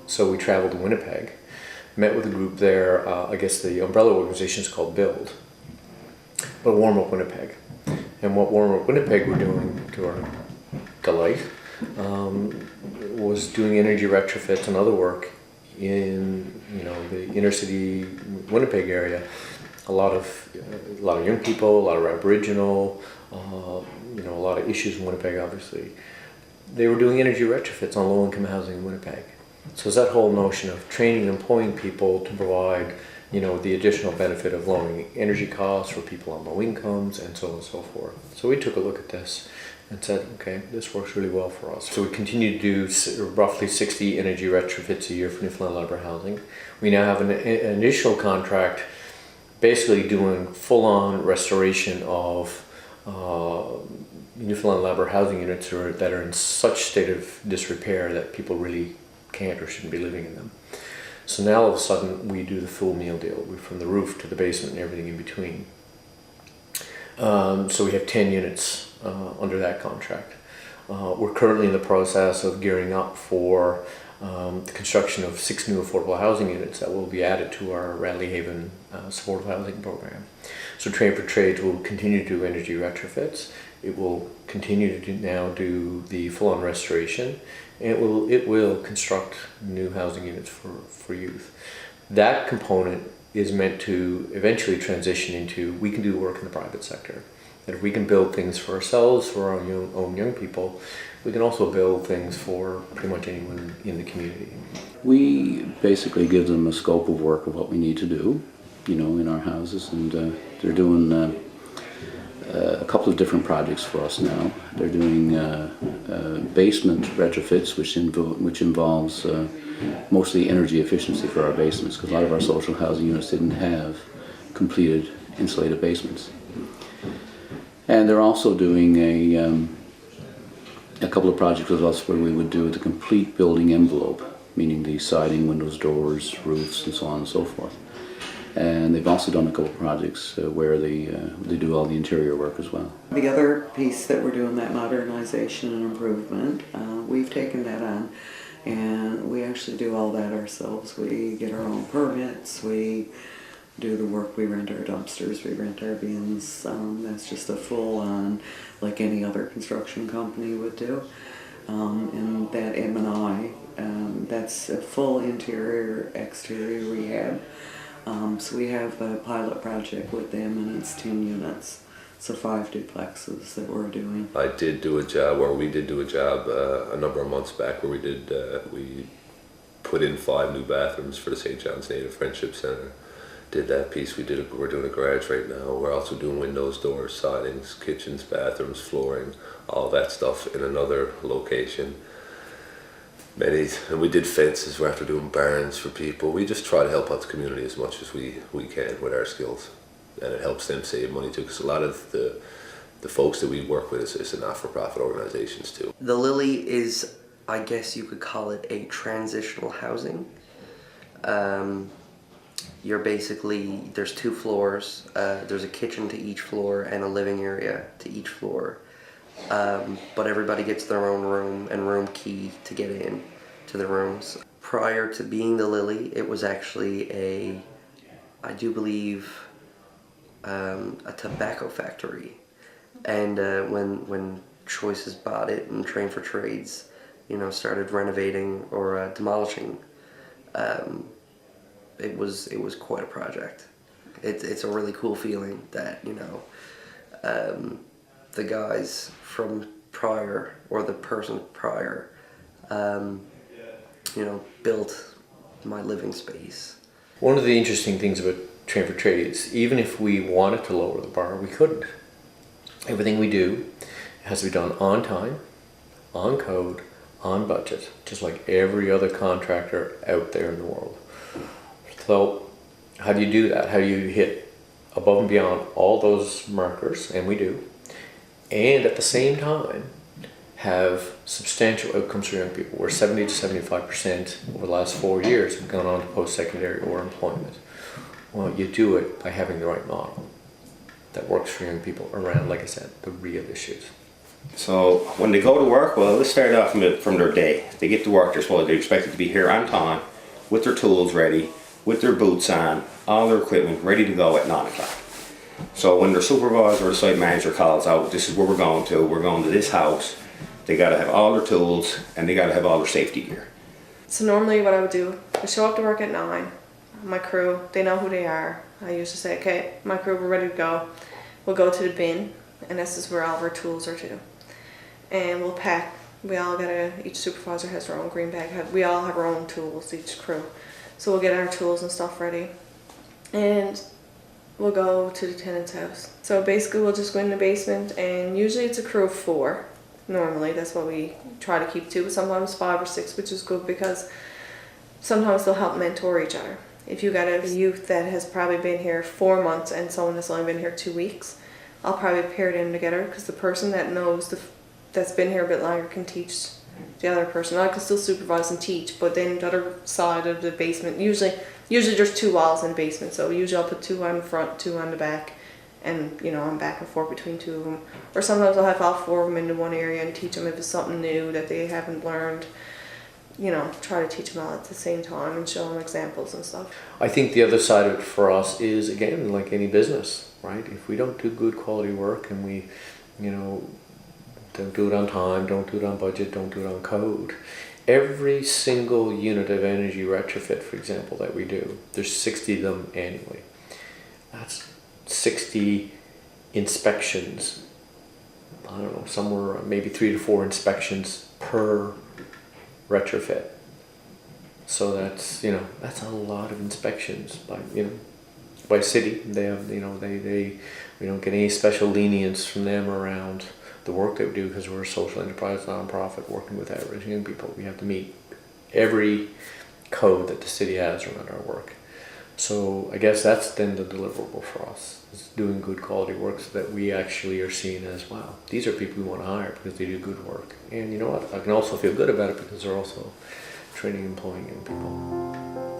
So we traveled to Winnipeg, met with a group there. I guess the umbrella organization is called Build, but Warm Up Winnipeg. And what Warm Up Winnipeg were doing, to our delight, was doing energy retrofits and other work in the inner city Winnipeg area. A lot of young people, a lot of Aboriginal, a lot of issues in Winnipeg. Obviously, they were doing energy retrofits on low-income housing in Winnipeg. So it's that whole notion of training and employing people to provide, the additional benefit of lowering energy costs for people on low incomes and so on and so forth. So we took a look at this and said, okay, this works really well for us. So we continue to do roughly 60 energy retrofits a year for Newfoundland Labrador Housing. We now have an initial contract basically doing full-on restoration of Newfoundland Labrador housing units that are in such state of disrepair that people really can't or shouldn't be living in them. So now all of a sudden we do the full meal deal, from the roof to the basement and everything in between. So we have 10 units under that contract. We're currently in the process of gearing up for the construction of 6 new affordable housing units that will be added to our Radley Haven supportive housing program. So Train for Trades will continue to do energy retrofits. It will continue to do the full-on restoration, and it will construct new housing units for youth. That component is meant to eventually transition into, we can do work in the private sector. That if we can build things for ourselves, for our own young people, we can also build things for pretty much anyone in the community. We basically give them a scope of work of what we need to do, in our houses, and they're doing a couple of different projects for us now. They're doing basement retrofits, which involves mostly energy efficiency for our basements, because a lot of our social housing units didn't have completed insulated basements. And they're also doing a couple of projects with us where we would do the complete building envelope, meaning the siding, windows, doors, roofs, and so on and so forth. And they've also done a couple of projects where they do all the interior work as well. The other piece that we're doing, that modernization and improvement, we've taken that on, and we actually do all that ourselves. We get our own permits, we do the work, we rent our dumpsters, we rent our bins. That's just a full-on, like any other construction company would do. And that M&I, that's a full interior, exterior rehab. So we have a pilot project with them, and it's 10 units, so 5 duplexes that we're doing. We did do a job a number of months back where we put in 5 new bathrooms for the St. John's Native Friendship Centre. Did that piece. We're doing a garage right now. We're also doing windows, doors, sidings, kitchens, bathrooms, flooring, all that stuff in another location. And we did fences. We're after doing barns for people. We just try to help out the community as much as we can with our skills, and it helps them save money too, because a lot of the folks that we work with is not-for-profit organizations too. The Lily is, I guess you could call it, a transitional housing. You're basically, there's 2 floors, there's a kitchen to each floor and a living area to each floor. But everybody gets their own room and room key to get in to the rooms. Prior to being the Lily, it was actually I do believe, a tobacco factory. And when Choices bought it and Train for Trades, started renovating or demolishing, it was quite a project. It's a really cool feeling that the guys from prior, or the person prior, built my living space. One of the interesting things about Train for Trades, even if we wanted to lower the bar, we couldn't. Everything we do has to be done on time, on code, on budget, just like every other contractor out there in the world. So how do you do that? How do you hit above and beyond all those markers, and we do, and at the same time have substantial outcomes for young people, where 70 to 75% over the last 4 years have gone on to post-secondary or employment? Well, you do it by having the right model that works for young people around, like I said, the real issues. So when they go to work, well, let's start off from their day. They get to work, they're expected to be here on time, with their tools ready, with their boots on, all their equipment ready to go at 9 o'clock. So when their supervisor or the site manager calls out, this is where we're going to this house, they gotta have all their tools and they gotta have all their safety gear. So normally what I would do, I show up to work at 9, my crew, they know who they are. I usually say, okay, my crew, we're ready to go. We'll go to the bin, and this is where all of our tools are to. And we'll pack, each supervisor has their own green bag, we all have our own tools, each crew. So we'll get our tools and stuff ready. And we'll go to the tenant's house. So basically we'll just go in the basement, and usually it's a crew of 4. Normally, that's what we try to keep to, but sometimes 5 or 6, which is good because sometimes they'll help mentor each other. If you got a youth that has probably been here 4 months and someone that's only been here 2 weeks, I'll probably pair them together because the person that knows that's been here a bit longer can teach the other person. I can still supervise and teach, but then the other side of the basement, usually there's 2 walls in the basement, so usually I'll put 2 on the front, 2 on the back, and I'm back and forth between 2 of them. Or sometimes I'll have all 4 of them into one area and teach them if it's something new that they haven't learned. Try to teach them all at the same time and show them examples and stuff. I think the other side of it for us is, again, like any business, right? If we don't do good quality work and we, don't do it on time, don't do it on budget, don't do it on code, every single unit of energy retrofit, for example, that we do, there's 60 of them annually. That's 60 inspections. I don't know, somewhere maybe 3 to 4 inspections per retrofit. So that's a lot of inspections by city. They have they we don't get any special lenience from them around the work that we do because we're a social enterprise nonprofit working with average young people. We have to meet every code that the city has around our work. So I guess that's then the deliverable for us, is doing good quality work so that we actually are seen as, wow, these are people we want to hire because they do good work. And you know what, I can also feel good about it because they're also training and employing young people.